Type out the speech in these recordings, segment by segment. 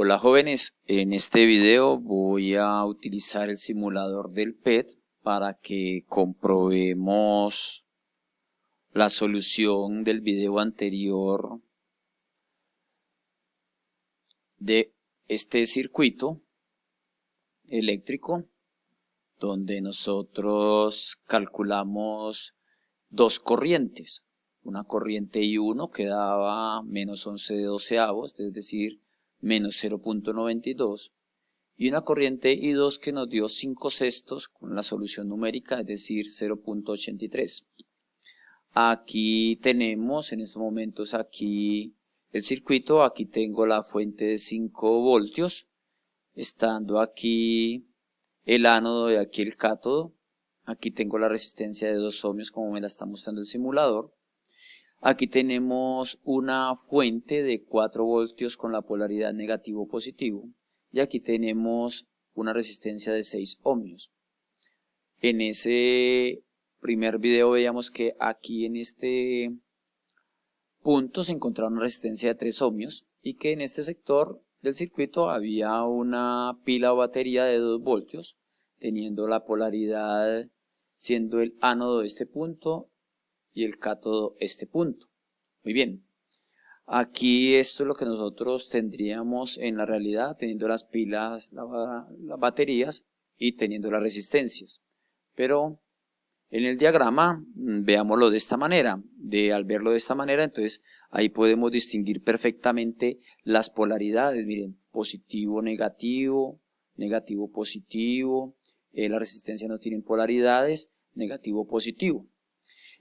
Hola jóvenes, en este video voy a utilizar el simulador del PET para que comprobemos la solución del video anterior de este circuito eléctrico donde nosotros calculamos dos corrientes, una corriente I1 que daba menos 11/12, es decir, menos 0.92, y una corriente I2 que nos dio 5/6 con la solución numérica, es decir, 0.83. Aquí tenemos en estos momentos aquí el circuito, aquí tengo la fuente de 5 voltios, estando aquí el ánodo y aquí el cátodo. Aquí tengo la resistencia de 2 ohmios como me la está mostrando el simulador. Aquí tenemos una fuente de 4 voltios con la polaridad negativo-positivo. Y aquí tenemos una resistencia de 6 ohmios. En ese primer video veíamos que aquí en este punto se encontraba una resistencia de 3 ohmios y que en este sector del circuito había una pila o batería de 2 voltios, teniendo la polaridad siendo el ánodo este punto y el cátodo este punto. Muy bien, aquí esto es lo que nosotros tendríamos en la realidad, teniendo las pilas, las baterías y teniendo las resistencias. Pero en el diagrama veámoslo de esta manera, al verlo de esta manera, entonces ahí podemos distinguir perfectamente las polaridades. Miren, positivo, negativo, negativo, positivo, la resistencia no tiene polaridades, negativo, positivo.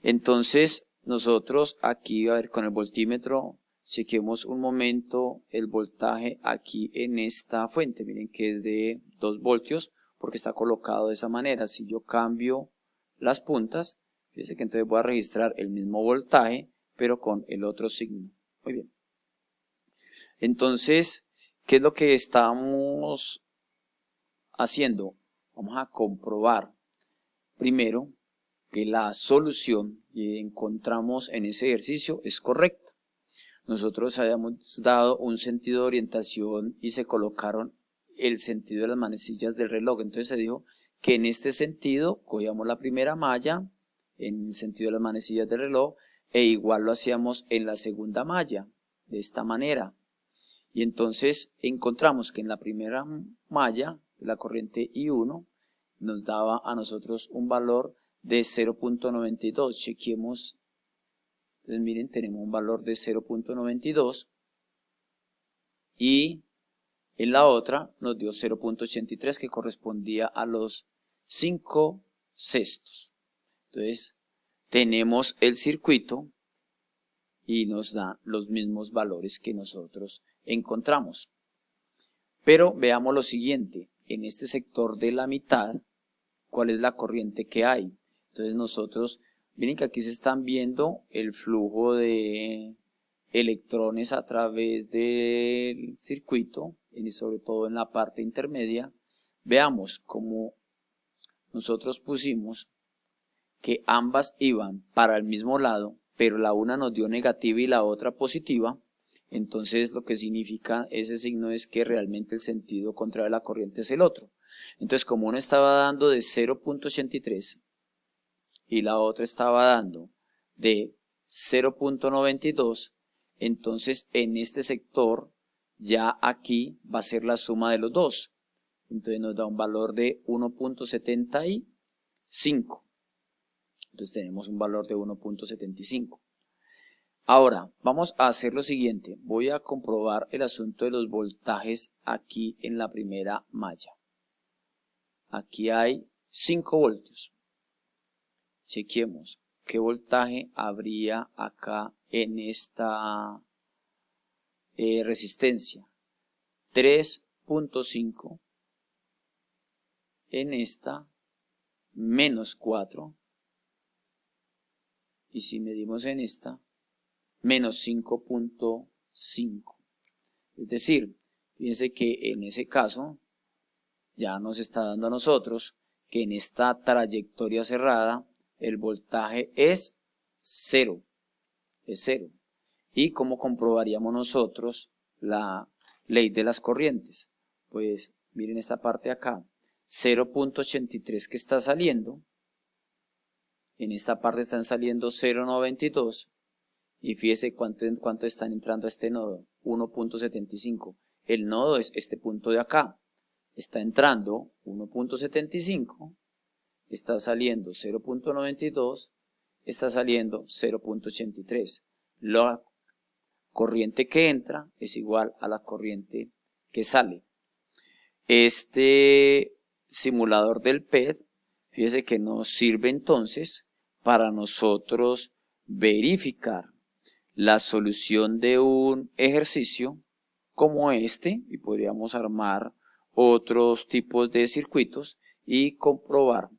Entonces nosotros aquí, a ver, con el voltímetro, chequemos un momento el voltaje aquí en esta fuente. Miren que es de 2 voltios porque está colocado de esa manera. Si yo cambio las puntas, fíjense que entonces voy a registrar el mismo voltaje, pero con el otro signo. Muy bien. Entonces, ¿qué es lo que estamos haciendo? Vamos a comprobar primero que la solución que encontramos en ese ejercicio es correcta. Nosotros habíamos dado un sentido de orientación y se colocaron el sentido de las manecillas del reloj. Entonces se dijo que en este sentido cogíamos la primera malla en el sentido de las manecillas del reloj e igual lo hacíamos en la segunda malla, de esta manera. Y entonces encontramos que en la primera malla, la corriente I1, nos daba a nosotros un valor de 0.92. Chequemos. Entonces miren, tenemos un valor de 0.92 y en la otra nos dio 0.83 que correspondía a los 5/6. Entonces tenemos el circuito y nos da los mismos valores que nosotros encontramos. Pero veamos lo siguiente, en este sector de la mitad, ¿cuál es la corriente que hay? Entonces nosotros, miren que aquí se están viendo el flujo de electrones a través del circuito, y sobre todo en la parte intermedia. Veamos cómo nosotros pusimos que ambas iban para el mismo lado, pero la una nos dio negativa y la otra positiva. Entonces lo que significa ese signo es que realmente el sentido contrario de la corriente es el otro. Entonces como uno estaba dando de 0.83 y la otra estaba dando de 0.92, entonces en este sector ya aquí va a ser la suma de los dos. Entonces nos da un valor de 1.75. Entonces tenemos un valor de 1.75. Ahora, vamos a hacer lo siguiente. Voy a comprobar el asunto de los voltajes aquí en la primera malla. Aquí hay 5 voltios. Chequemos qué voltaje habría acá en esta resistencia. 3.5. En esta, menos 4. Y si medimos en esta, menos 5.5. Es decir, fíjense que en ese caso ya nos está dando a nosotros que en esta trayectoria cerrada el voltaje es 0. Es 0. ¿Y cómo comprobaríamos nosotros la ley de las corrientes. Pues miren esta parte de acá, 0.83 que está saliendo, en esta parte están saliendo 0.92 y fíjese cuánto están entrando a este nodo, 1.75. El nodo es este punto de acá, está entrando 1.75, está saliendo 0.92, está saliendo 0.83. La corriente que entra es igual a la corriente que sale. Este simulador del PET, fíjese que nos sirve entonces para nosotros verificar la solución de un ejercicio como este, y podríamos armar otros tipos de circuitos y comprobar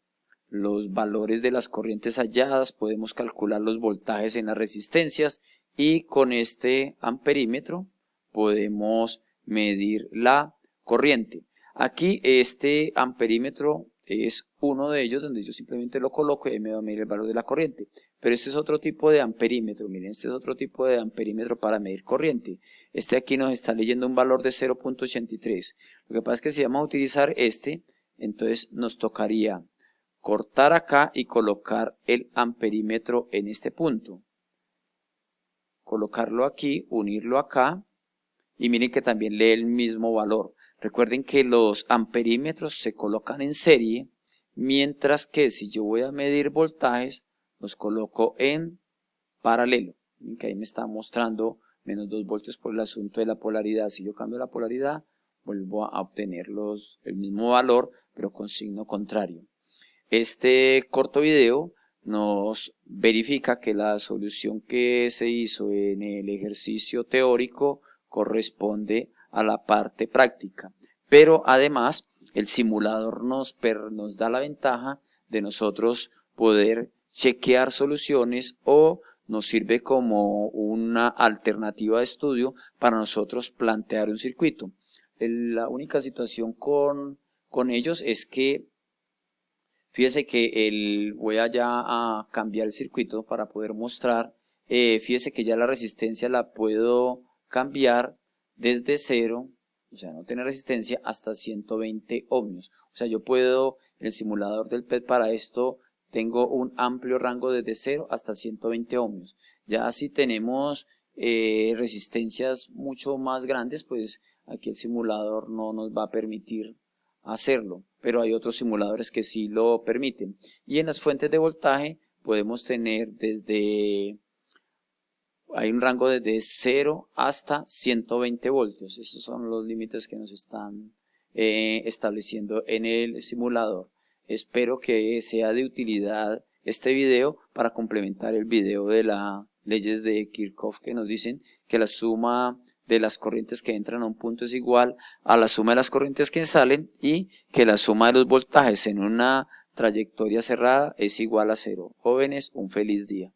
los valores de las corrientes halladas, podemos calcular los voltajes en las resistencias y con este amperímetro podemos medir la corriente. Aquí este amperímetro es uno de ellos donde yo simplemente lo coloco y ahí me va a medir el valor de la corriente. Pero este es otro tipo de amperímetro, miren, este es otro tipo de amperímetro para medir corriente. Este aquí nos está leyendo un valor de 0.83. Lo que pasa es que si vamos a utilizar este, entonces nos tocaría cortar acá y colocar el amperímetro en este punto. Colocarlo aquí, unirlo acá y miren que también lee el mismo valor. Recuerden que los amperímetros se colocan en serie, mientras que si yo voy a medir voltajes, los coloco en paralelo. Miren que ahí me está mostrando menos 2 voltios por el asunto de la polaridad. Si yo cambio la polaridad, vuelvo a obtener el mismo valor, pero con signo contrario. Este corto video nos verifica que la solución que se hizo en el ejercicio teórico corresponde a la parte práctica, pero además el simulador nos da la ventaja de nosotros poder chequear soluciones o nos sirve como una alternativa de estudio para nosotros plantear un circuito. La única situación con ellos es que fíjese que voy allá a cambiar el circuito para poder mostrar. Fíjese que ya la resistencia la puedo cambiar desde 0, o sea, no tiene resistencia, hasta 120 ohmios. O sea, yo puedo, en el simulador del PET para esto, tengo un amplio rango desde 0 hasta 120 ohmios. Ya si tenemos resistencias mucho más grandes, pues aquí el simulador no nos va a permitir hacerlo, pero hay otros simuladores que sí lo permiten. Y en las fuentes de voltaje podemos tener hay un rango desde 0 hasta 120 voltios. Esos son los límites que nos están estableciendo en el simulador. Espero que sea de utilidad este video para complementar el video de las leyes de Kirchhoff, que nos dicen que la suma de las corrientes que entran a un punto es igual a la suma de las corrientes que salen y que la suma de los voltajes en una trayectoria cerrada es igual a 0. Jóvenes, un feliz día.